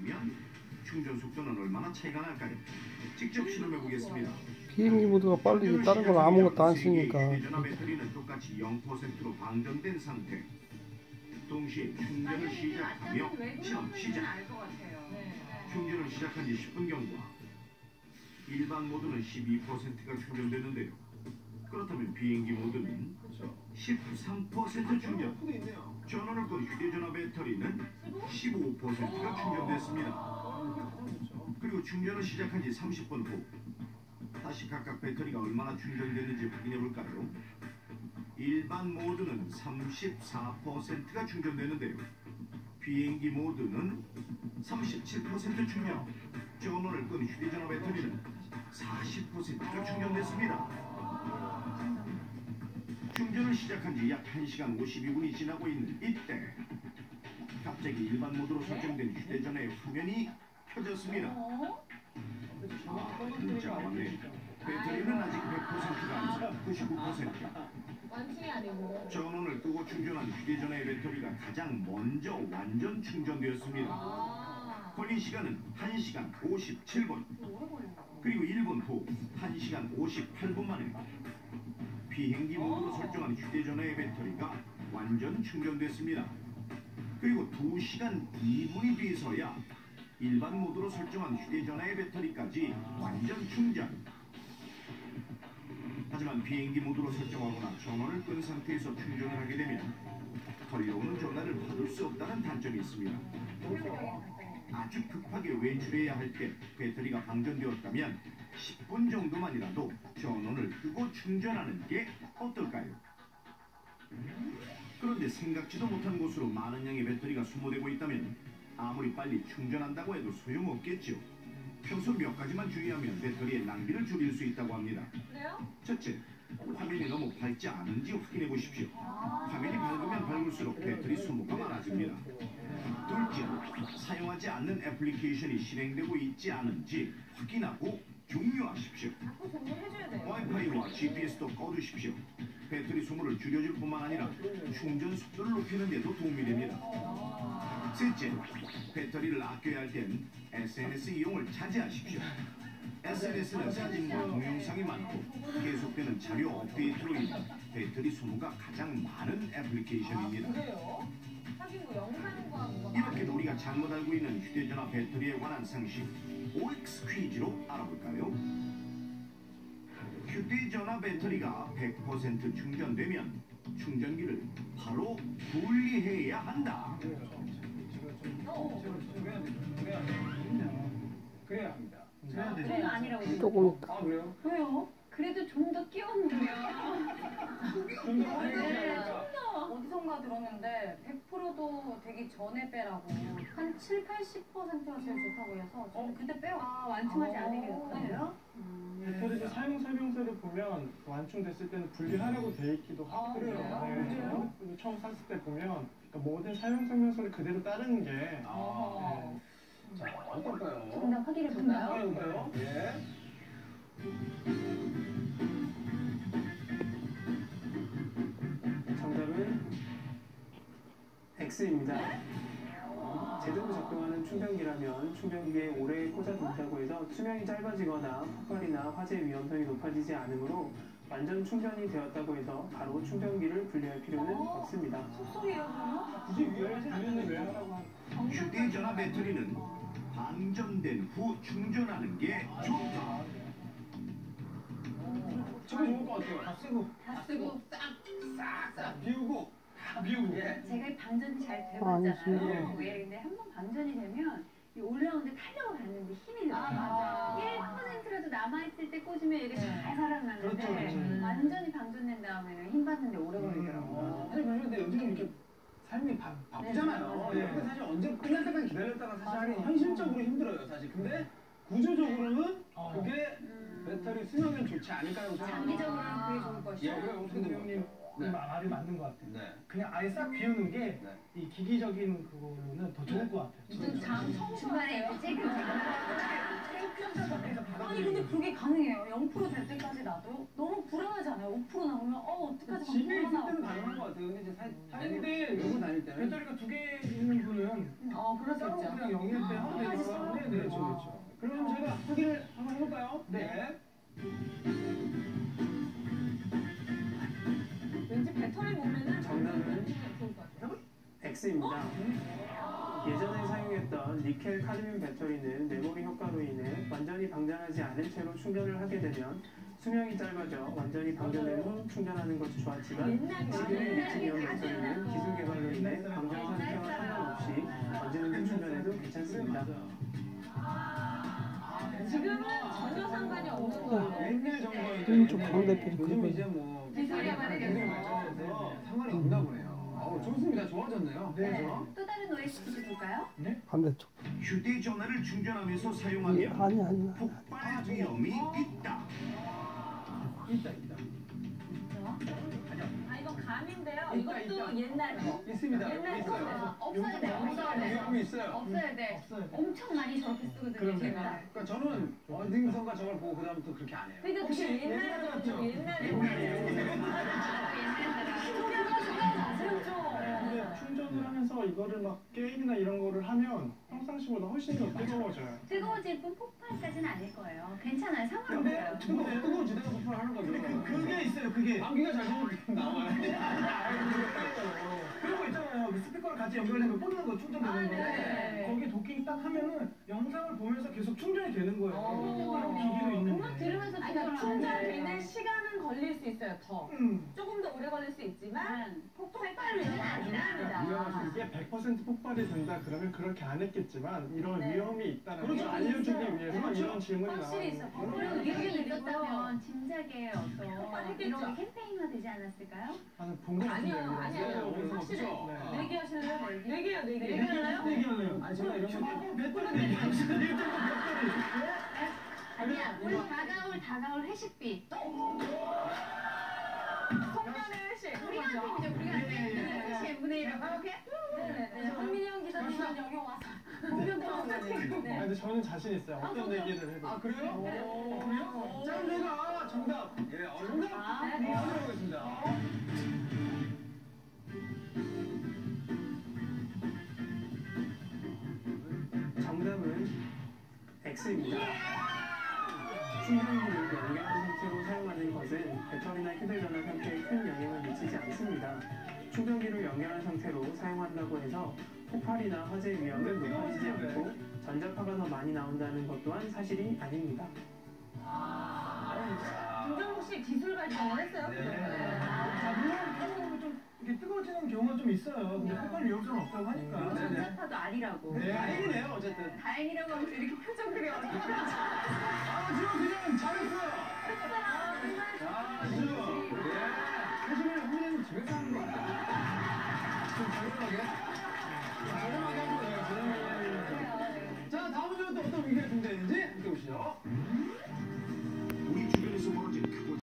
충전한다면 충전 속도는 얼마나 차이가 날까요? 직접 실험해 보겠습니다. 비행기 모드가 빠르지 다른 건 아무것도 안 쓰니까. 휴대전화 배터리는 똑같이 0%로 방전된 상태. 동시에 충전을 시작하며 실험 시작. 충전을 시작한 지 10분 경과. 일반 모드는 12%가 충전되는데요. 그렇다면 비행기 모드는 13% 충전. 전원을 끈 휴대전화 배터리는 15%가 충전됐습니다. 그리고 충전을 시작한 지 30분 후 다시 각각 배터리가 얼마나 충전됐는지 확인해 볼까요? 일반 모드는 34%가 충전되는데요. 비행기 모드는 37% 충전. 전원을 끈 휴대전화 배터리는 40%가 충전됐습니다. 충전을 시작한 지 약 1시간 52분이 지나고 있는 이때 갑자기 일반 모드로 설정된 휴대전화의 화면이 켜졌습니다. 진짜 맞네. 배터리는 아직 100%가 아니라 99%. 완충이 아니고. 전원을 끄고 충전한 휴대전화의 배터리가 가장 먼저 완전 충전되었습니다. 걸린 시간은 1시간 57분. 그리고 1분 후 1시간 58분 만에 비행기 모드로 설정한 휴대전화의 배터리가 완전 충전됐습니다. 그리고 2시간 2분이 뒤서야 일반 모드로 설정한 휴대전화의 배터리까지 완전 충전. 하지만 비행기 모드로 설정하거나 전원을 끈 상태에서 충전을 하게 되면 걸려오는 전화를 받을 수 없다는 단점이 있습니다. 아주 급하게 외출해야 할 때 배터리가 방전되었다면 10분 정도만이라도 전원을 끄고 충전하는 게 어떨까요? 그런데 생각지도 못한 곳으로 많은 양의 배터리가 소모되고 있다면 아무리 빨리 충전한다고 해도 소용없겠죠. 평소 몇 가지만 주의하면 배터리의 낭비를 줄일 수 있다고 합니다. 그래요? 첫째, 화면이 너무 밝지 않은지 확인해 보십시오. 화면이 밝으면 밝을수록 배터리 소모가 많아집니다. 둘째, 사용하지 않는 애플리케이션이 실행되고 있지 않은지 확인하고 종료하십시오. 자꾸 종료해줘야 돼요. 와이파이와 GPS도 꺼두십시오. 배터리 소모를 줄여줄 뿐만 아니라 충전 속도를 높이는 데도 도움이 됩니다. 셋째, 배터리를 아껴야 할 땐 SNS 이용을 자제하십시오. SNS는 사진과 동영상이 많고 계속되는 자료 업데이트로 인해 배터리 소모가 가장 많은 애플리케이션입니다. 그래요? 하긴 뭐 영상과 뭐가 이렇게 우리가 잘못 알고 있는 휴대전화 배터리에 관한 상식 OX 퀴즈로 알아볼까요? 휴대전화 배터리가 100% 충전되면 충전기를 바로 분리해야 한다. 그래야 합니다. 그건 아니라고. 조금 있다. 아 그래요? 왜요? 그래도 좀 더 끼웠는데요. 어디선가 들었는데 100%도 되기 전에 빼라고 한 7, 80%가 제일 좋다고 해서 저는 그때 빼요. 아, 완충하지 않은 게 좋다고요? 배터리 사용 설명서를 보면 완충됐을 때는 분리하라고 돼 있기도 하고 그래요? 네, 그래요? 저는 처음 샀을 때 보면 그러니까 모든 사용 설명서를 그대로 따르는 게 네. 자, 어떨까요? 정답 확인해 볼까요? 어떨까요? 예. 정답은 X입니다. 제대로 작동하는 충전기라면 충전기에 오래 꽂아둔다고 해서 수명이 짧아지거나 폭발이나 화재 위험성이 높아지지 않으므로 완전 충전이 되었다고 해서 바로 충전기를 분리할 필요는 없습니다. 속속이에요, 굳이 위험하지 않으면 왜 하라고 하는 휴대전화 배터리는 방전된 후 충전하는 게 좋다. 지금 좋을 것 같아요. 다 쓰고 다 쓰고. 싹싹 비우고 다 비우고. 예. 제가 방전이 잘 되고 아니지. 있잖아요. 예, 근데 한 번 방전이 되면 이 올라오는데 탄력을 받는데 힘이 들어요. 맞아. 1%라도 남아있을 때 꽂으면 이게 잘 살아나는데 그렇죠, 그렇죠. 완전히 방전된 다음에는 힘 받는데 오래 걸리더라고요. 사실 그런데 요즘 이렇게 삶이 바쁘잖아요. 네. 근데 사실 언제 끝날 때까지 기다렸다가 사실 하긴 현실적으로 힘들어요. 사실. 근데 구조적으로는 그게 배터리 수명은 좋지 않을까라고 생각합니다. 장기적으로는 그게 좋을 것이고. 예, 그래 홍 대표님 네. 말이 맞는 것 같아요. 네. 그냥 아예 싹 비우는 게 이 네. 기기적인 그거는 더 좋을 것 같아요. 무슨 장 중간에 이렇게 찔끔 탱크 밖에서 받아 아니 근데 그게 가능해요. 0% 될 때까지 놔도 너무 불안하지 않아요? 5% 나오면 어떡하지? 집에 있을 막 때는 불안하고. 가능한 것 같아요. 근데 이제 근데 누구 다닐 때는 배터리가 2개 있는 분은 그럴 수 따로 있죠. 그냥 영일 때 하면 하나씩 되니까. 써요? 네, 네, 그렇죠. 그러면 저희가 확인을 한번 해볼까요? 네. 왠지 배터리 보면은 정답은 좋을 것 같아요. X입니다. 예전에 사용했던 니켈 카드뮴 배터리는 메모리 효과로 인해 완전히 방전하지 않은 채로 충전을 하게 되면 수명이 짧아져 완전히 방전된 후 충전하는 것이 좋았지만 지금의 리튬이온 배터리는 기술 개발로 인해 방전 상태와 상관없이 언제든지 충전해도 괜찮습니다. 지금은 전혀 상관이 없는 거예요. 옛날 정도에 좀 반대편이 요즘 그거예요. 이제 뭐 기술이 발달해서. 기술이 발전해서 상관이 없나 보네요. 좋습니다. 좋아졌네요. 네. 그렇죠? 또 다른 OS 볼까요? 반대쪽. 휴대전화를 충전하면서 예, 사용하면 아니. 폭발 위험이 있다. 있다. 이거 감인데요. 있다. 이것도 옛날 거. 있습니다. 옛날 있어요. 거예요. 없어야 돼, 없어야 돼. 위험이 있어요. 없어야 돼. 엄청 많이 저렇게 쓰거든요, 제가. 그러니까 저는 어딘가 저걸 보고 그다음부터 그렇게 안 해요. 그러니까 그게 옛날 거죠. 옛날에 근데 충전을 하면서 이거를 막 게임이나 이런 거를 하면 평상시보다 훨씬 더 뜨거워져요. 뜨거워질 뿐 폭발까지는 아닐 거예요. 괜찮아요, 근데 상관없어요. 뜨거워지다가 폭발하는 거죠. 그게 있어요, 그게. 감기가 잘 되면 나와요. 그런 거 있잖아요. 그 스피커랑 같이 연결된 거 꽂는 거 충전되는 거. 네. 거기 도킹 딱 하면은 영상을 보면서 계속 충전이 되는 거예요. 그런 기기도 음악 있는데. 들으면서 그러니까 충전되는 시간은 걸릴 수 있어요. 더. 조금 더 오래 걸릴 수 있지만 폭발은 아니랍니다. 이게 100% 폭발이 된다 그러면 그렇게 안 했겠지만 이런 네. 위험이 있다는 그렇죠. 걸 알려주기 위해서 그렇죠. 이런 질문이 확실히 있어요. 나와요. 폭발은 이렇게 위험이 있었다면 짐작에 어떤 폭발했겠죠. 이런 게 캠페인화 되지 않았을까요? 본거 아니요, 같은데요. 아니요. 그래서 확실해. 그렇죠. 네. 내기 하실래요? 내기요, 내기. 내기 할래요? 얘기할래요. 아니 제가 이런 거 배터리 얘기하시는 아니야, 우리 다가올 회식비. 성년의 회식. 우리가 팀이죠, 우리가 회식 N분의 1이라고 이렇게? 네. 황민영 기자님은 여기 와서 공연도 네. 근데 저는 자신 있어요. 어떤 얘기를 해도. 아 그래요? 그래요? 자 내가 정답. 예, 정답. 네. 확인해보겠습니다. 정답은 X입니다. 충전기를 연결한 상태로 사용하는 것은 배터리나 휴대전화 상태에 큰 영향을 미치지 않습니다. 충전기를 연결한 상태로 사용한다고 해서 폭발이나 화재 위험은 높아지지 않고 전자파가 더 많이 나온다는 것 또한 사실이 아닙니다. 김정국 씨 기술 발전을 했어요. 자, 물론 한국은 좀 이렇게 뜨거워지는 경우가 좀 있어요. 근데 폭발 위험성은 없다고 하니까. 전자파도 아니라고. 네. 다행이네요 어쨌든. 다행이라고 하면서 이렇게 표정들이 어떻게 아주 그냥 잘했어요. 아주. 예. 사실은 우리는 집에서 하는 거 아니야. 좀 저렴하게. 저렴하게 하는 거예요. 저렴하게 하는 거. 자 다음 주는 또 어떤 위기가 등장했는지 함께 보시죠.